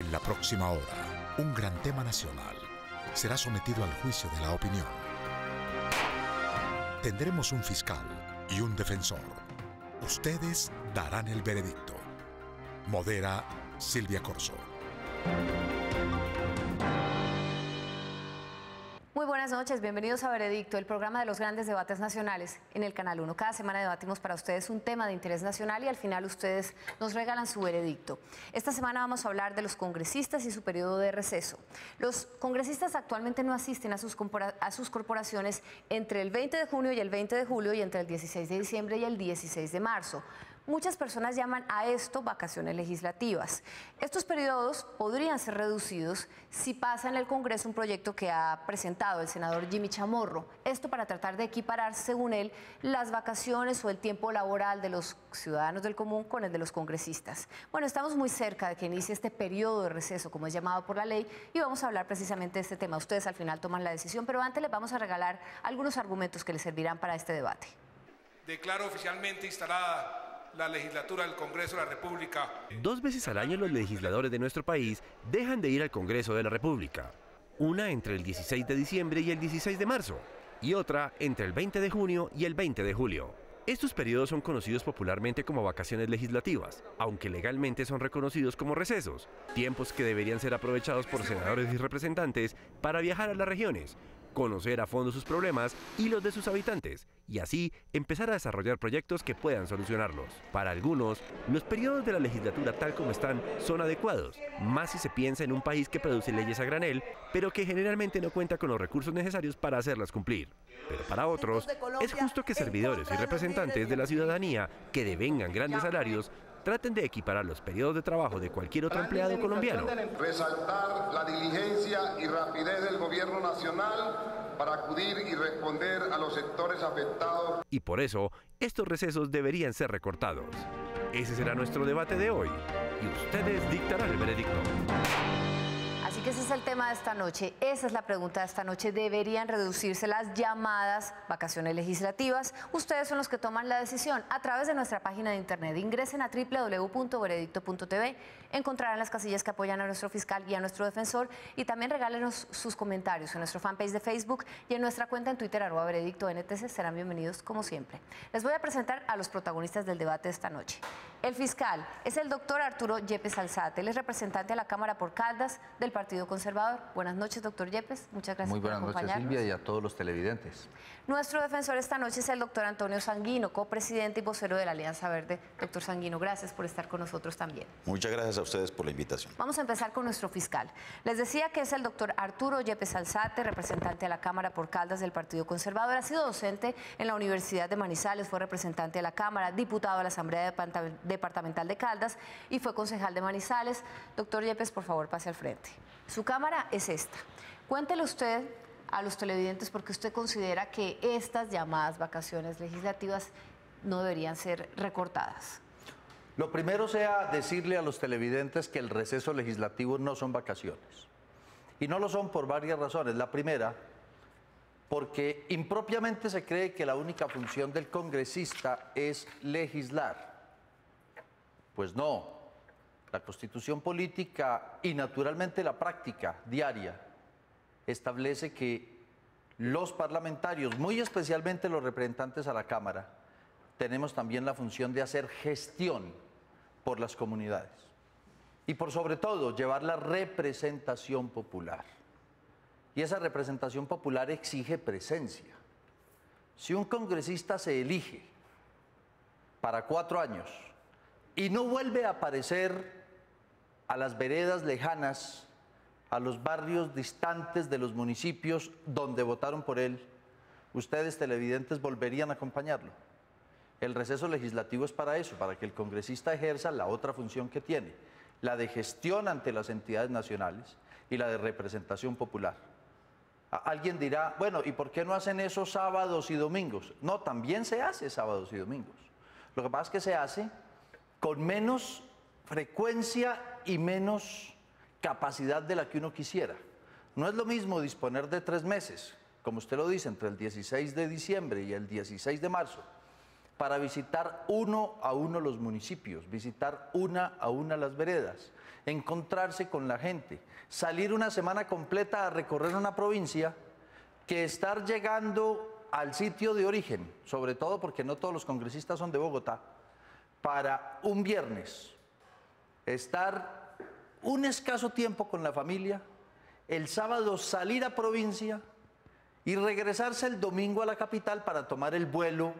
En la próxima hora, un gran tema nacional será sometido al juicio de la opinión. Tendremos un fiscal y un defensor. Ustedes darán el veredicto. Modera Silvia Corso. Muy buenas noches, bienvenidos a Veredicto, el programa de los grandes debates nacionales en el Canal 1. Cada semana debatimos para ustedes un tema de interés nacional y al final ustedes nos regalan su veredicto. Esta semana vamos a hablar de los congresistas y su periodo de receso. Los congresistas actualmente no asisten a sus corporaciones entre el 20 de junio y el 20 de julio y entre el 16 de diciembre y el 16 de marzo. Muchas personas llaman a esto vacaciones legislativas. Estos periodos podrían ser reducidos si pasa en el Congreso un proyecto que ha presentado el senador Jimmy Chamorro. Esto para tratar de equiparar, según él, las vacaciones o el tiempo laboral de los ciudadanos del común con el de los congresistas. Bueno, estamos muy cerca de que inicie este periodo de receso, como es llamado por la ley, y vamos a hablar precisamente de este tema. Ustedes al final toman la decisión, pero antes les vamos a regalar algunos argumentos que les servirán para este debate. Declaro oficialmente instalada la legislatura del Congreso de la República. 2 veces al año los legisladores de nuestro país dejan de ir al Congreso de la República. Una entre el 16 de diciembre y el 16 de marzo, y otra entre el 20 de junio y el 20 de julio. Estos periodos son conocidos popularmente como vacaciones legislativas, aunque legalmente son reconocidos como recesos, tiempos que deberían ser aprovechados por senadores y representantes para viajar a las regiones, conocer a fondo sus problemas y los de sus habitantes, y así empezar a desarrollar proyectos que puedan solucionarlos. Para algunos, los periodos de la legislatura tal como están son adecuados, más si se piensa en un país que produce leyes a granel, pero que generalmente no cuenta con los recursos necesarios para hacerlas cumplir. Pero para otros, es justo que servidores y representantes de la ciudadanía que devengan grandes salarios traten de equiparar los periodos de trabajo de cualquier otro empleado colombiano. Resaltar la diligencia y rapidez del gobierno nacional para acudir y responder a los sectores afectados. Y por eso, estos recesos deberían ser recortados. Ese será nuestro debate de hoy, y ustedes dictarán el veredicto. Así que ese es el tema de esta noche, esa es la pregunta de esta noche. ¿Deberían reducirse las llamadas vacaciones legislativas? Ustedes son los que toman la decisión a través de nuestra página de internet. Ingresen a www.veredicto.tv, encontrarán las casillas que apoyan a nuestro fiscal y a nuestro defensor, y también regálenos sus comentarios en nuestro fanpage de Facebook y en nuestra cuenta en Twitter, @veredictoNTC. Serán bienvenidos como siempre. Les voy a presentar a los protagonistas del debate de esta noche. El fiscal es el doctor Arturo Yepes Alzate, él es representante a la Cámara por Caldas del Partido Conservador. Buenas noches, doctor Yepes, muchas gracias por acompañarnos. Muy buenas noches, Silvia, y a todos los televidentes. Nuestro defensor esta noche es el doctor Antonio Sanguino, copresidente y vocero de la Alianza Verde. Doctor Sanguino, gracias por estar con nosotros también. Muchas gracias a ustedes por la invitación. Vamos a empezar con nuestro fiscal. Les decía que es el doctor Arturo Yepes Alzate, representante a la Cámara por Caldas del Partido Conservador. Ha sido docente en la Universidad de Manizales, fue representante de la Cámara, diputado a la Asamblea Departamental de Caldas y fue concejal de Manizales. Doctor Yepes, por favor, pase al frente. Su cámara es esta. Cuéntele usted a los televidentes por qué usted considera que estas llamadas vacaciones legislativas no deberían ser recortadas. Lo primero sea decirle a los televidentes que el receso legislativo no son vacaciones. Y no lo son por varias razones. La primera, porque impropiamente se cree que la única función del congresista es legislar. Pues no, la Constitución política y naturalmente la práctica diaria establece que los parlamentarios, muy especialmente los representantes a la Cámara, tenemos también la función de hacer gestión por las comunidades y por sobre todo llevar la representación popular. Y esa representación popular exige presencia. Si un congresista se elige para 4 años y no vuelve a aparecer a las veredas lejanas, a los barrios distantes de los municipios donde votaron por él, ustedes televidentes volverían a acompañarlo. El receso legislativo es para eso, para que el congresista ejerza la otra función que tiene, la de gestión ante las entidades nacionales y la de representación popular. Alguien dirá, bueno, ¿y por qué no hacen eso sábados y domingos? No, también se hace sábados y domingos. Lo que pasa es que se hace con menos frecuencia y menos capacidad de la que uno quisiera. No es lo mismo disponer de 3 meses, como usted lo dice, entre el 16 de diciembre y el 16 de marzo, para visitar uno a uno los municipios, visitar una a una las veredas, encontrarse con la gente, salir una semana completa a recorrer una provincia, que estar llegando al sitio de origen, sobre todo porque no todos los congresistas son de Bogotá, para un viernes, estar un escaso tiempo con la familia, el sábado salir a provincia y regresarse el domingo a la capital para tomar el vuelo,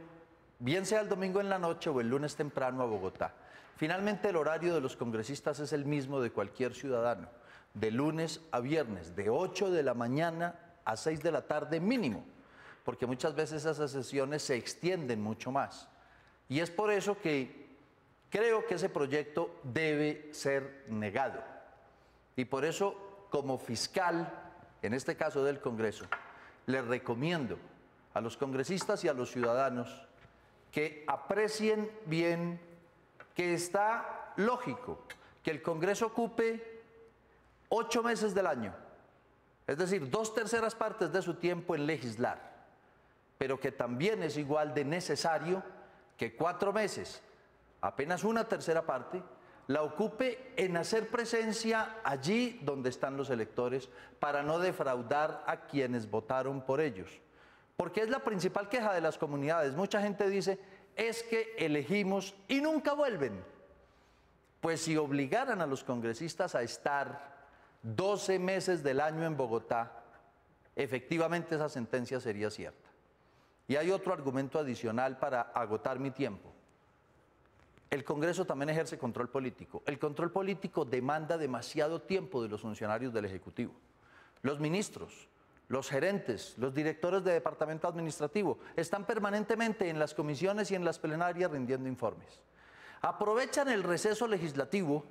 bien sea el domingo en la noche o el lunes temprano a Bogotá. Finalmente el horario de los congresistas es el mismo de cualquier ciudadano, de lunes a viernes, de 8 de la mañana a 6 de la tarde mínimo, porque muchas veces esas sesiones se extienden mucho más. Y es por eso que creo que ese proyecto debe ser negado. Y por eso, como fiscal, en este caso del Congreso, les recomiendo a los congresistas y a los ciudadanos que aprecien bien que está lógico que el Congreso ocupe 8 meses del año, es decir, 2/3 partes de su tiempo en legislar, pero que también es igual de necesario que 4 meses, apenas 1/3 parte, la ocupe en hacer presencia allí donde están los electores para no defraudar a quienes votaron por ellos. Porque es la principal queja de las comunidades. Mucha gente dice, es que elegimos y nunca vuelven. Pues si obligaran a los congresistas a estar 12 meses del año en Bogotá, efectivamente esa sentencia sería cierta. Y hay otro argumento adicional para agotar mi tiempo. El Congreso también ejerce control político. El control político demanda demasiado tiempo de los funcionarios del Ejecutivo. Los ministros, los gerentes, los directores de departamento administrativo están permanentemente en las comisiones y en las plenarias rindiendo informes. Aprovechan el receso legislativo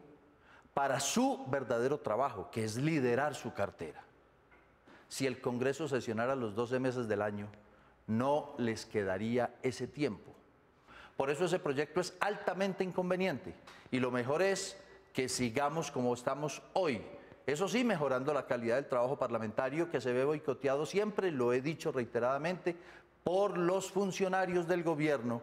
para su verdadero trabajo, que es liderar su cartera. Si el Congreso sesionara los 12 meses del año, no les quedaría ese tiempo. Por eso ese proyecto es altamente inconveniente y lo mejor es que sigamos como estamos hoy. Eso sí, mejorando la calidad del trabajo parlamentario que se ve boicoteado siempre, lo he dicho reiteradamente, por los funcionarios del gobierno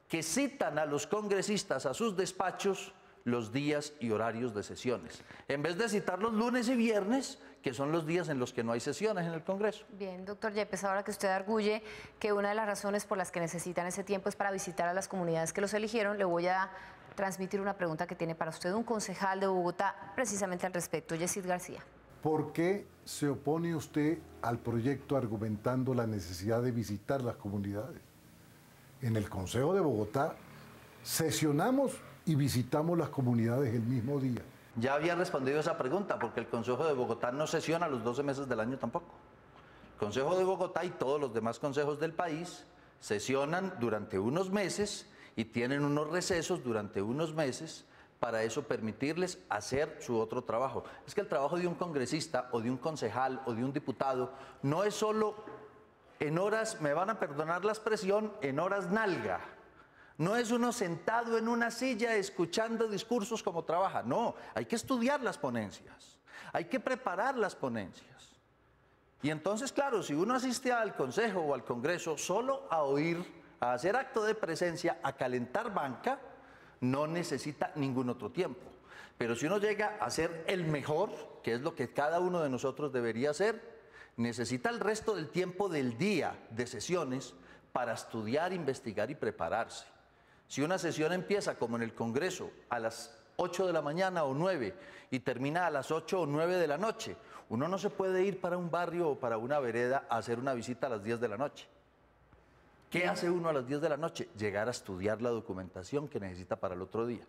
que citan a los congresistas a sus despachos los días y horarios de sesiones, en vez de citar los lunes y viernes, que son los días en los que no hay sesiones en el Congreso. Bien, doctor Yepes, ahora que usted arguye que una de las razones por las que necesitan ese tiempo es para visitar a las comunidades que los eligieron, le voy a transmitir una pregunta que tiene para usted un concejal de Bogotá precisamente al respecto, Yesid García. ¿Por qué se opone usted al proyecto argumentando la necesidad de visitar las comunidades? En el Consejo de Bogotá sesionamos y visitamos las comunidades el mismo día. Ya había respondido esa pregunta, porque el Consejo de Bogotá no sesiona los 12 meses del año tampoco. El Consejo de Bogotá y todos los demás consejos del país sesionan durante unos meses y tienen unos recesos durante unos meses para eso permitirles hacer su otro trabajo. Es que el trabajo de un congresista o de un concejal o de un diputado no es solo en horas, me van a perdonar la expresión, en horas nalga. No es uno sentado en una silla escuchando discursos como trabaja. No, hay que estudiar las ponencias, hay que preparar las ponencias. Y entonces, claro, si uno asiste al Consejo o al Congreso solo a oír, a hacer acto de presencia, a calentar banca, no necesita ningún otro tiempo. Pero si uno llega a ser el mejor, que es lo que cada uno de nosotros debería hacer, necesita el resto del tiempo del día de sesiones para estudiar, investigar y prepararse. Si una sesión empieza, como en el Congreso, a las 8 de la mañana o 9 y termina a las 8 o 9 de la noche, uno no se puede ir para un barrio o para una vereda a hacer una visita a las 10 de la noche. ¿Qué hace uno a las 10 de la noche? Llegar a estudiar la documentación que necesita para el otro día.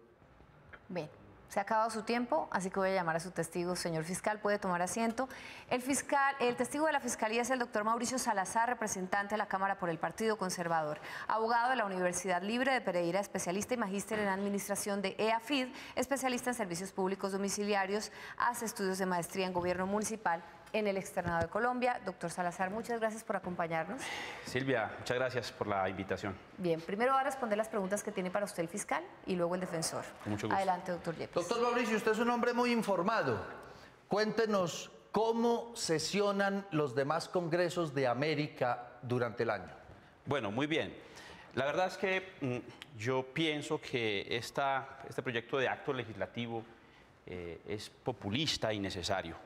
Bien. Se ha acabado su tiempo, así que voy a llamar a su testigo, señor fiscal, puede tomar asiento. El testigo de la Fiscalía es el doctor Mauricio Salazar, representante de la Cámara por el Partido Conservador, abogado de la Universidad Libre de Pereira, especialista y magíster en administración de EAFID, especialista en servicios públicos domiciliarios, hace estudios de maestría en gobierno municipal en el Externado de Colombia. Doctor Salazar, muchas gracias por acompañarnos. Silvia, muchas gracias por la invitación. Bien, primero va a responder las preguntas que tiene para usted el fiscal y luego el defensor. Con mucho gusto. Adelante, doctor Yepes. Doctor Mauricio, usted es un hombre muy informado. Cuéntenos cómo sesionan los demás congresos de América durante el año. Bueno, muy bien. La verdad es que yo pienso que este proyecto de acto legislativo es populista y necesario.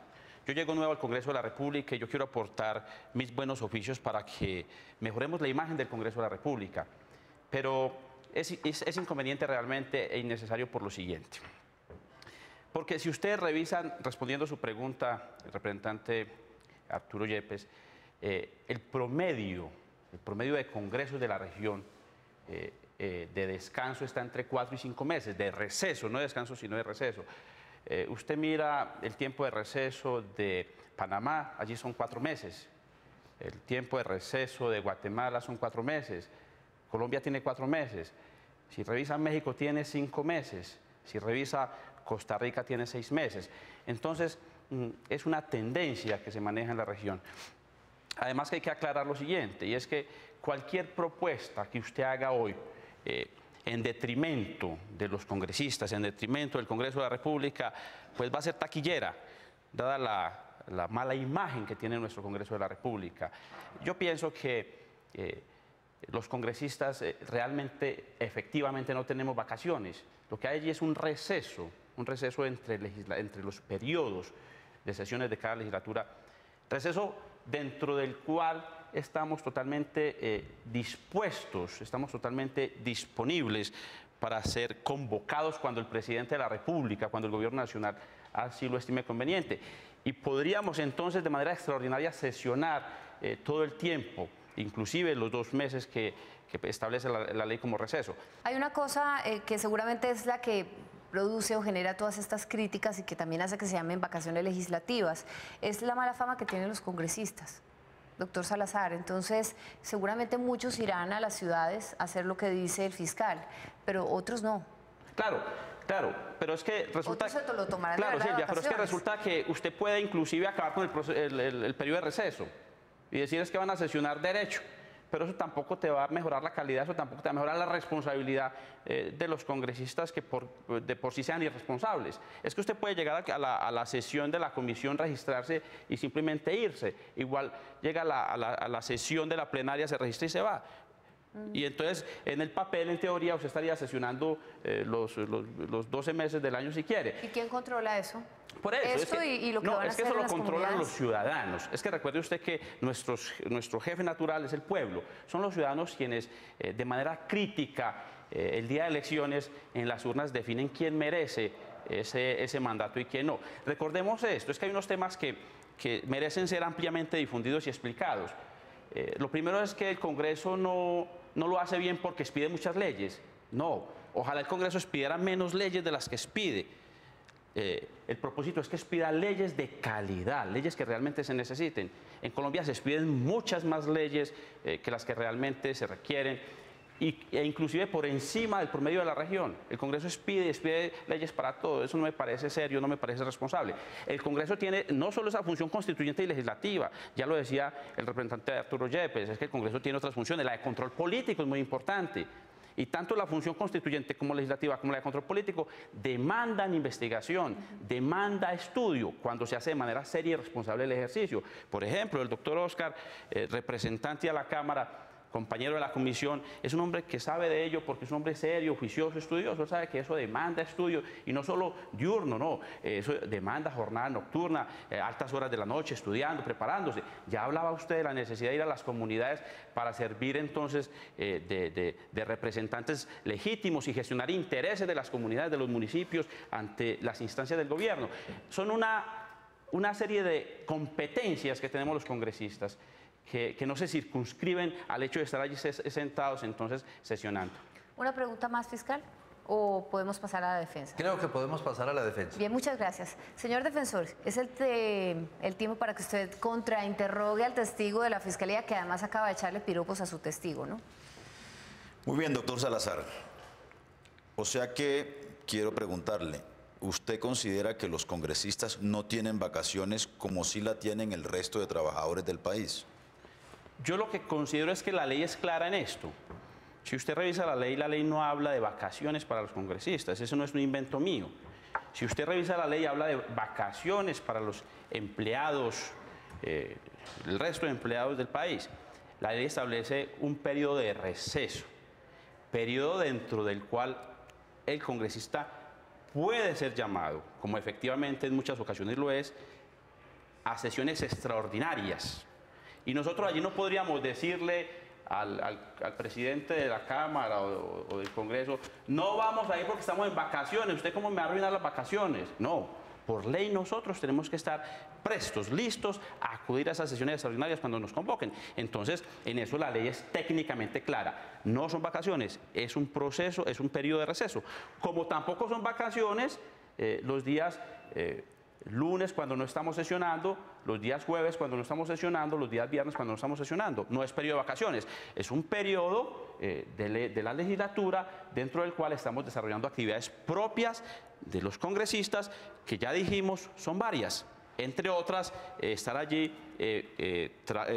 Yo llego nuevo al Congreso de la República y yo quiero aportar mis buenos oficios para que mejoremos la imagen del Congreso de la República. Pero es inconveniente realmente e innecesario por lo siguiente. Porque si ustedes revisan, respondiendo a su pregunta, el representante Arturo Yepes, el promedio de congresos de la región de descanso está entre 4 y 5 meses, de receso, no de descanso, sino de receso. Usted mira el tiempo de receso de Panamá, allí son 4 meses. El tiempo de receso de Guatemala son 4 meses. Colombia tiene 4 meses. Si revisa México tiene 5 meses. Si revisa Costa Rica tiene 6 meses. Entonces, es una tendencia que se maneja en la región. Además que hay que aclarar lo siguiente, y es que cualquier propuesta que usted haga hoy en detrimento de los congresistas, en detrimento del Congreso de la República, pues va a ser taquillera, dada la mala imagen que tiene nuestro Congreso de la República. Yo pienso que los congresistas realmente, efectivamente no tenemos vacaciones. Lo que hay allí es un receso entre los periodos de sesiones de cada legislatura, receso dentro del cual estamos totalmente dispuestos, estamos totalmente disponibles para ser convocados cuando el presidente de la República, cuando el gobierno nacional así lo estime conveniente. Y podríamos entonces de manera extraordinaria sesionar todo el tiempo, inclusive los 2 meses que establece la ley como receso. Hay una cosa que seguramente es la que produce o genera todas estas críticas y que también hace que se llamen vacaciones legislativas, es la mala fama que tienen los congresistas, doctor Salazar. Entonces, seguramente muchos irán a las ciudades a hacer lo que dice el fiscal, pero otros no. Claro, pero es que resulta... Otros se lo tomarán claro, de verdad, Silvia, pero es que resulta que usted puede inclusive acabar con el periodo de receso y decir es que van a sesionar derecho. Pero eso tampoco te va a mejorar la calidad, eso tampoco te va a mejorar la responsabilidad de los congresistas que de por sí sean irresponsables. Es que usted puede llegar a la sesión de la comisión, registrarse y simplemente irse. Igual llega a la sesión de la plenaria, se registra y se va. Y entonces, en el papel, en teoría, usted estaría sesionando los 12 meses del año si quiere. ¿Y quién controla eso? Por eso, Esto y lo que van a hacer eso lo las controlan los comunidades. ciudadanos. Es que recuerde usted que nuestro jefe natural es el pueblo. Son los ciudadanos quienes de manera crítica el día de elecciones en las urnas definen quién merece ese mandato y quién no. Recordemos esto, es que hay unos temas que merecen ser ampliamente difundidos y explicados. Lo primero es que el Congreso no lo hace bien porque expide muchas leyes. No, ojalá el Congreso expidiera menos leyes de las que expide. El propósito es que expida leyes de calidad, leyes que realmente se necesiten. En Colombia se expiden muchas más leyes que las que realmente se requieren e inclusive por encima del promedio de la región. El Congreso expide leyes para todo. Eso no me parece serio, no me parece responsable. El Congreso tiene no solo esa función constituyente y legislativa, ya lo decía el representante Arturo Yepes, es que el Congreso tiene otras funciones. La de control político es muy importante. Y tanto la función constituyente como legislativa como la de control político demandan investigación, demanda estudio cuando se hace de manera seria y responsable el ejercicio. Por ejemplo, el doctor Oscar, representante a la Cámara, compañero de la comisión, es un hombre que sabe de ello porque es un hombre serio, juicioso, estudioso, sabe que eso demanda estudio y no solo diurno, no, eso demanda jornada nocturna, altas horas de la noche, estudiando, preparándose. Ya hablaba usted de la necesidad de ir a las comunidades para servir entonces de representantes legítimos y gestionar intereses de las comunidades, de los municipios ante las instancias del gobierno. Son una serie de competencias que tenemos los congresistas que no se circunscriben al hecho de estar allí sentados, entonces, sesionando. ¿Una pregunta más, fiscal? ¿O podemos pasar a la defensa? Creo que podemos pasar a la defensa. Bien, muchas gracias. Señor defensor, es el tiempo para que usted contrainterrogue al testigo de la Fiscalía, que además acaba de echarle piropos a su testigo, ¿no? Muy bien, doctor Salazar. O sea que quiero preguntarle, ¿usted considera que los congresistas no tienen vacaciones como sí la tienen el resto de trabajadores del país? Yo lo que considero es que la ley es clara en esto. Si usted revisa la ley no habla de vacaciones para los congresistas, eso no es un invento mío. Si usted revisa la ley, habla de vacaciones para los empleados, el resto de empleados del país. La ley establece un periodo de receso. periodo dentro del cual el congresista puede ser llamado, como efectivamente en muchas ocasiones lo es, a sesiones extraordinarias. Y nosotros allí no podríamos decirle al presidente de la Cámara o del Congreso, no vamos a ir porque estamos en vacaciones, ¿usted cómo me va a arruinar las vacaciones? No. Por ley nosotros tenemos que estar prestos, listos a acudir a esas sesiones extraordinarias cuando nos convoquen. Entonces, en eso la ley es técnicamente clara. No son vacaciones, es un proceso, es un periodo de receso. Como tampoco son vacaciones los días lunes cuando no estamos sesionando, los días jueves cuando no estamos sesionando, los días viernes cuando no estamos sesionando. No es periodo de vacaciones, es un periodo de la legislatura dentro del cual estamos desarrollando actividades propias de los congresistas, que ya dijimos son varias. Entre otras, estar allí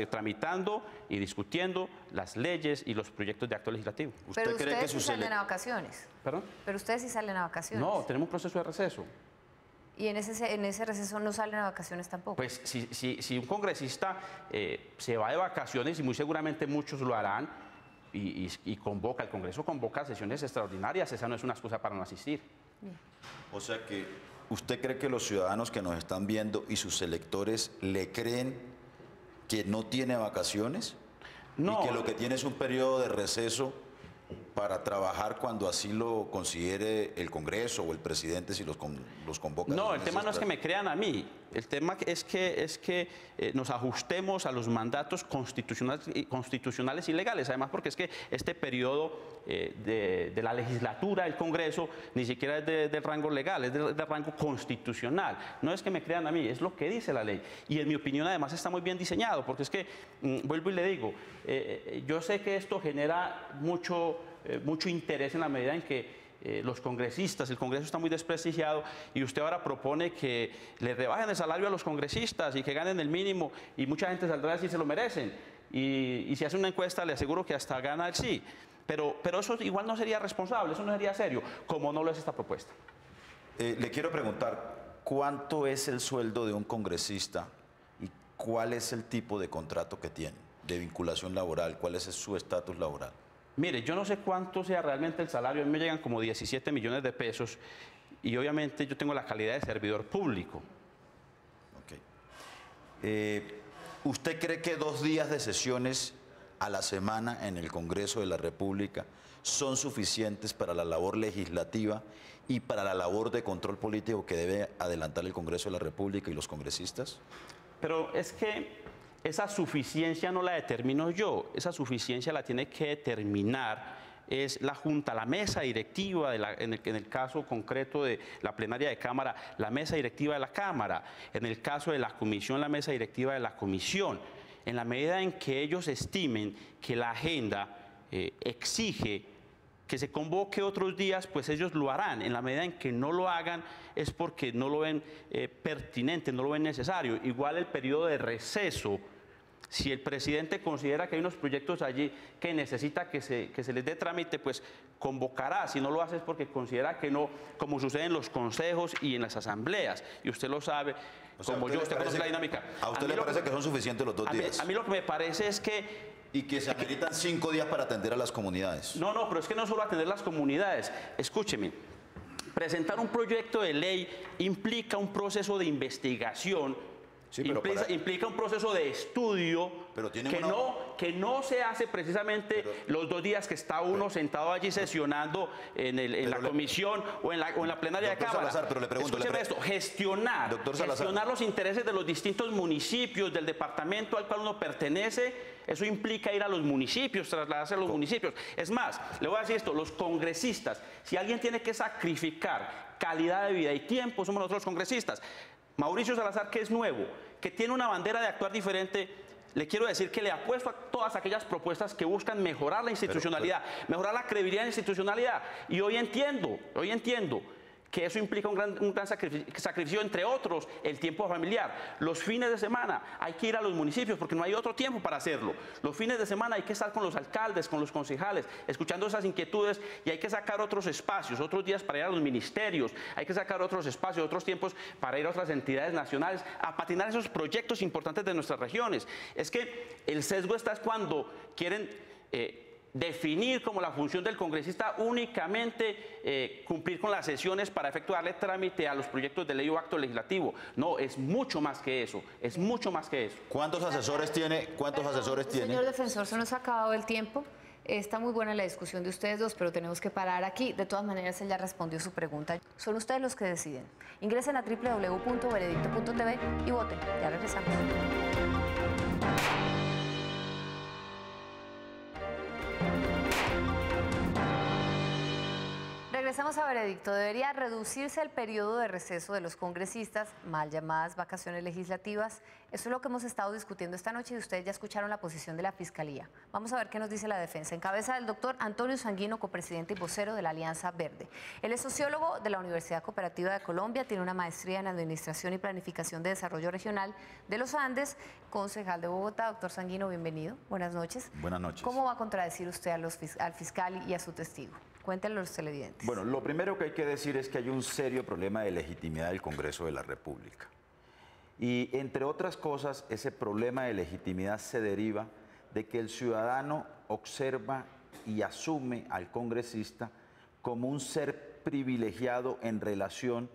tramitando y discutiendo las leyes y los proyectos de acto legislativo. Pero ustedes sí salen a vacaciones. ¿Perdón? Pero ustedes sí salen a vacaciones. No, tenemos un proceso de receso. ¿Y en ese receso no salen a vacaciones tampoco? Pues si un congresista se va de vacaciones, y muy seguramente muchos lo harán, y convoca, el Congreso convoca sesiones extraordinarias, esa no es una excusa para no asistir. Bien. O sea que, ¿usted cree que los ciudadanos que nos están viendo y sus electores le creen que no tiene vacaciones? No. Y que lo que tiene es un periodo de receso para trabajar cuando así lo considere el Congreso o el presidente si los convoca. No, el tema no es que me crean a mí, el tema es que nos ajustemos a los mandatos constitucionales y legales, además porque es que este periodo de la legislatura del Congreso ni siquiera es del rango legal, es del rango constitucional. No es que me crean a mí, es lo que dice la ley. Y en mi opinión además está muy bien diseñado, porque es que, vuelvo y le digo, yo sé que esto genera mucho interés en la medida en que los congresistas, el Congreso está muy desprestigiado y usted ahora propone que le rebajen el salario a los congresistas y que ganen el mínimo, y mucha gente saldrá a decir se lo merecen, y si hace una encuesta le aseguro que hasta gana el sí, pero eso igual no sería responsable, eso no sería serio, como no lo es esta propuesta. Le quiero preguntar, ¿cuánto es el sueldo de un congresista y cuál es el tipo de contrato que tiene, de vinculación laboral, cuál es su estatus laboral? Mire, yo no sé cuánto sea realmente el salario, a mí me llegan como 17 millones de pesos y obviamente yo tengo la calidad de servidor público. Okay. ¿Usted cree que 2 días de sesiones a la semana en el Congreso de la República son suficientes para la labor legislativa y para la labor de control político que debe adelantar el Congreso de la República y los congresistas? Pero es que esa suficiencia no la determino yo, esa suficiencia la tiene que determinar es la Junta, la mesa directiva, en el caso concreto de la plenaria de Cámara, la mesa directiva de la Cámara, en el caso de la Comisión, la mesa directiva de la Comisión. En la medida en que ellos estimen que la agenda exige que se convoque otros días, pues ellos lo harán. En la medida en que no lo hagan es porque no lo ven pertinente, no lo ven necesario. Igual el periodo de receso, si el presidente considera que hay unos proyectos allí que necesita que se les dé trámite, pues convocará. Si no lo hace es porque considera que no, como sucede en los consejos y en las asambleas. Y usted lo sabe, o sea, como yo, usted conoce la dinámica. ¿A usted le parece que son suficientes los 2 días? A mí lo que me parece es que... Y que se ameritan 5 días para atender a las comunidades. No, pero es que no solo atender las comunidades. Escúcheme, presentar un proyecto de ley implica un proceso de investigación. Sí, implica un proceso de estudio que no se hace precisamente los 2 días que está uno sentado allí sesionando en la comisión o en la plenaria de Cámara. Salazar, pero le pregunto, gestionar los intereses de los distintos municipios, del departamento al cual uno pertenece, eso implica ir a los municipios, trasladarse a los municipios. Es más, le voy a decir esto, los congresistas, si alguien tiene que sacrificar calidad de vida y tiempo, somos nosotros los congresistas. Mauricio Salazar, que es nuevo, que tiene una bandera de actuar diferente, le quiero decir que le apuesto a todas aquellas propuestas que buscan mejorar la institucionalidad, mejorar la credibilidad de la institucionalidad. Y hoy entiendo que eso implica un gran sacrificio, entre otros, el tiempo familiar. Los fines de semana hay que ir a los municipios porque no hay otro tiempo para hacerlo. Los fines de semana hay que estar con los alcaldes, con los concejales, escuchando esas inquietudes, y hay que sacar otros espacios, otros días para ir a los ministerios, hay que sacar otros espacios, otros tiempos para ir a otras entidades nacionales, a patinar esos proyectos importantes de nuestras regiones. Es que el sesgo está cuando quieren definir como la función del congresista únicamente cumplir con las sesiones para efectuarle trámite a los proyectos de ley o acto legislativo. No, es mucho más que eso, es mucho más que eso. ¿Cuántos asesores tiene? Señor defensor, se nos ha acabado el tiempo. Está muy buena la discusión de ustedes dos, pero tenemos que parar aquí. De todas maneras, él ya respondió su pregunta. Son ustedes los que deciden. Ingresen a www.veredicto.tv y voten. Ya regresamos. Regresamos a Veredicto. ¿Debería reducirse el periodo de receso de los congresistas, mal llamadas vacaciones legislativas? Eso es lo que hemos estado discutiendo esta noche y ustedes ya escucharon la posición de la Fiscalía. Vamos a ver qué nos dice la defensa. En cabeza del doctor Antonio Sanguino, copresidente y vocero de la Alianza Verde. Él es sociólogo de la Universidad Cooperativa de Colombia, tiene una maestría en Administración y Planificación de Desarrollo Regional de los Andes, concejal de Bogotá. Doctor Sanguino, bienvenido. Buenas noches. Buenas noches. ¿Cómo va a contradecir usted al fiscal y a su testigo? Cuéntenlo a los televidentes. Bueno, lo primero que hay que decir es que hay un serio problema de legitimidad del Congreso de la República. Y entre otras cosas, ese problema de legitimidad se deriva de que el ciudadano observa y asume al congresista como un ser privilegiado en relación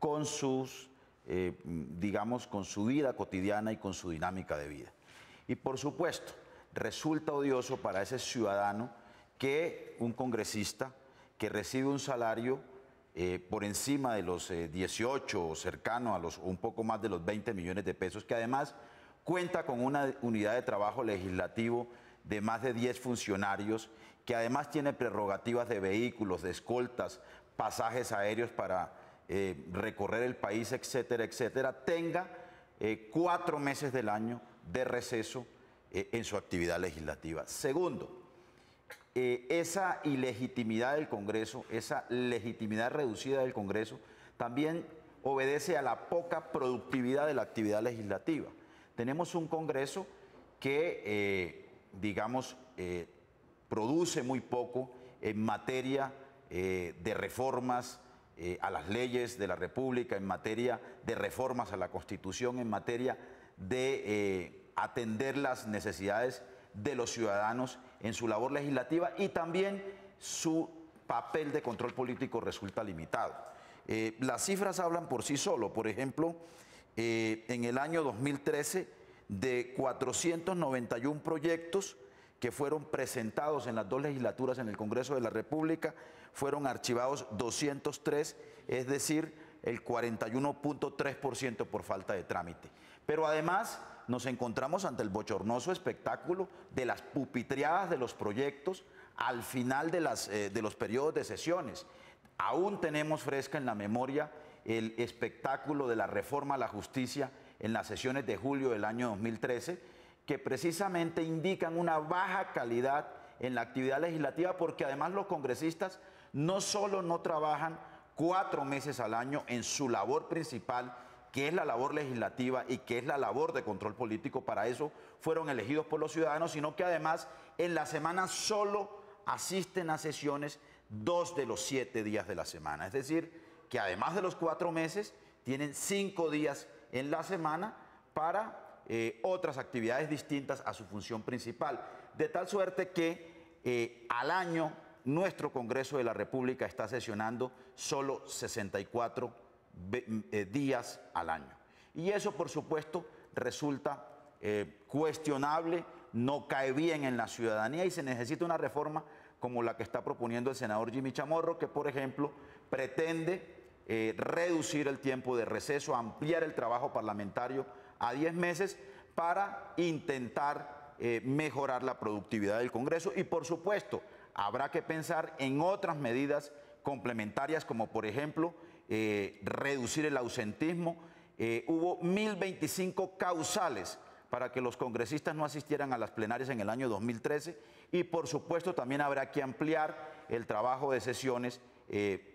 con sus, digamos, con su vida cotidiana y con su dinámica de vida. Y por supuesto, resulta odioso para ese ciudadano que un congresista que recibe un salario por encima de los 18 o cercano a los un poco más de los 20 millones de pesos, que además cuenta con una unidad de trabajo legislativo de más de 10 funcionarios, que además tiene prerrogativas de vehículos, de escoltas, pasajes aéreos para recorrer el país, etcétera, etcétera, tenga 4 meses del año de receso en su actividad legislativa. Segundo, esa ilegitimidad del Congreso, esa legitimidad reducida del Congreso, también obedece a la poca productividad de la actividad legislativa. Tenemos un Congreso que, digamos, produce muy poco en materia de reformas a las leyes de la República, en materia de reformas a la Constitución, en materia de atender las necesidades de los ciudadanos en su labor legislativa, y también su papel de control político resulta limitado. Las cifras hablan por sí solo. Por ejemplo, en el año 2013, de 491 proyectos que fueron presentados en las 2 legislaturas en el Congreso de la República, fueron archivados 203, es decir, el 41.3% por falta de trámite. Pero además nos encontramos ante el bochornoso espectáculo de las pupitreadas de los proyectos al final de los periodos de sesiones. Aún tenemos fresca en la memoria el espectáculo de la reforma a la justicia en las sesiones de julio del año 2013, que precisamente indican una baja calidad en la actividad legislativa, porque además los congresistas no solo no trabajan 4 meses al año en su labor principal, que es la labor legislativa y que es la labor de control político, para eso fueron elegidos por los ciudadanos, sino que además en la semana solo asisten a sesiones 2 de los 7 días de la semana. Es decir, que además de los 4 meses, tienen 5 días en la semana para otras actividades distintas a su función principal. De tal suerte que al año nuestro Congreso de la República está sesionando solo 64 días al año. Y eso, por supuesto, resulta cuestionable, no cae bien en la ciudadanía, y se necesita una reforma como la que está proponiendo el senador Jimmy Chamorro, que, por ejemplo, pretende reducir el tiempo de receso, ampliar el trabajo parlamentario a 10 meses para intentar mejorar la productividad del Congreso. Y, por supuesto, habrá que pensar en otras medidas complementarias, como, por ejemplo, reducir el ausentismo. Hubo 1025 causales para que los congresistas no asistieran a las plenarias en el año 2013, y por supuesto también habrá que ampliar el trabajo de sesiones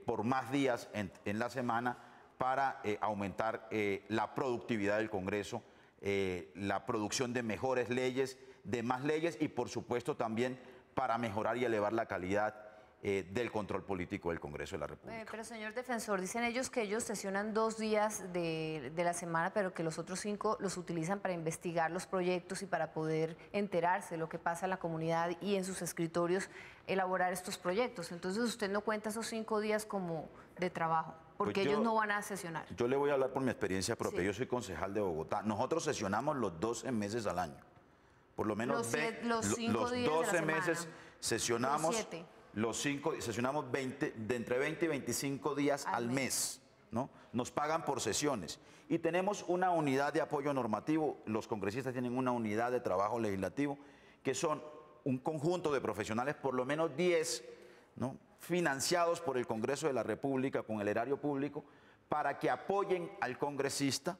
por más días en la semana para aumentar la productividad del Congreso, la producción de mejores leyes, de más leyes, y por supuesto también para mejorar y elevar la calidad del control político del Congreso de la República. Pero señor defensor, dicen ellos que ellos sesionan 2 días de la semana, pero que los otros 5 los utilizan para investigar los proyectos y para poder enterarse de lo que pasa en la comunidad y en sus escritorios elaborar estos proyectos. Entonces usted no cuenta esos 5 días como de trabajo, porque Pues ellos no van a sesionar. Yo le voy a hablar por mi experiencia propia. Sí. Yo soy concejal de Bogotá. Nosotros sesionamos los 12 meses al año. Por lo menos los 5 días de la 12 semana. meses sesionamos. Los 7. Los 5, sesionamos de entre 20 y 25 días al mes, ¿no? Nos pagan por sesiones. Y tenemos una unidad de apoyo normativo, los congresistas tienen una unidad de trabajo legislativo, que son un conjunto de profesionales, por lo menos 10, ¿no?, financiados por el Congreso de la República, con el erario público, para que apoyen al congresista